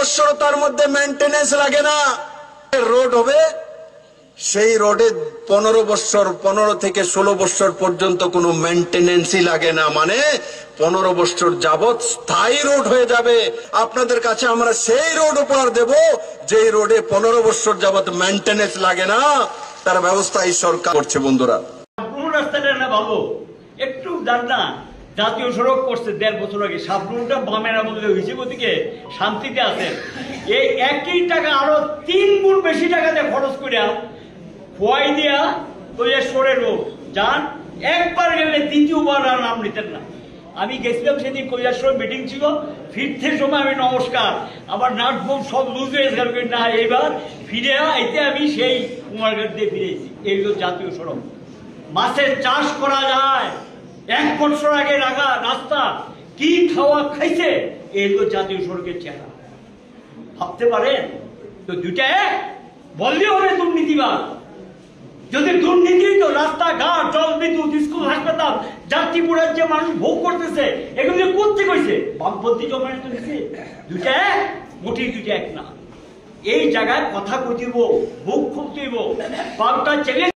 বছর তার মধ্যে মেইনটেনেন্স লাগে না। রোড হবে, সেই রোডে 15 বছর, 15 থেকে 16 বছর পর্যন্ত কোনো মেইনটেনেন্সই লাগে না, মানে 15 বছর যাবত স্থায়ী রোড হয়ে যাবে। আপনাদের কাছে আমরা সেই রোড উপহার দেব যেই রোডে 15 বছর যাবত মেইনটেনেন্স লাগে না, তার ব্যবস্থা এই সরকার করছে। বন্ধুরা, কোন রাস্তাটা না ভালো একটু জান না, জাতীয় সড়ক করছে 1.5 বছর আগে, সাবরুমটা বামের আমলে হয়েছে, ওদিকে শান্তিতে আছে। এই একই টাকা আরো 3 গুণ বেশি টাকা দিয়ে খরচ করিয়া খোয়াই দিয়া কৈলাসহরের রোড যান, একবার গেলে দ্বিতীয়বার আর নাম নিতেন না। আমি গেছিলাম সেদিন, কৈলাসহর মিটিং ছিল, ফিরতে সময় আমি নমস্কার, আমার নাট বোম সব লুজ হয়ে গেল না, এইবার ফিরে আইতে আমি সেই কুমারঘাট দিয়ে ফিরেছি। এই হলো জাতীয় সড়ক। মাছের চাষ করা যায়, 1 বছর আগে রাখা রাস্তা কি খাওয়া খাইছে, এই হলো জাতীয় সড়কের চেহারা। ভাবতে পারেন তো, দুইটা এক বললে হবে দুর্নীতিবাদ। যদি দুর্নীতি তো রাস্তাঘাট, জল, বিদ্যুৎ, স্কুল, হাসপাতাল, যাত্রী পোড়ার যে মানুষ ভোগ করতেছে, এগুলো করতে কইছে বামপন্থী জমায়েত তো দিছে। দুইটা এক, মোটেই দুইটা এক না। এই জায়গায় কথা কইব, বুক খুলতেইব, পাল্টা চ্যালেঞ্জ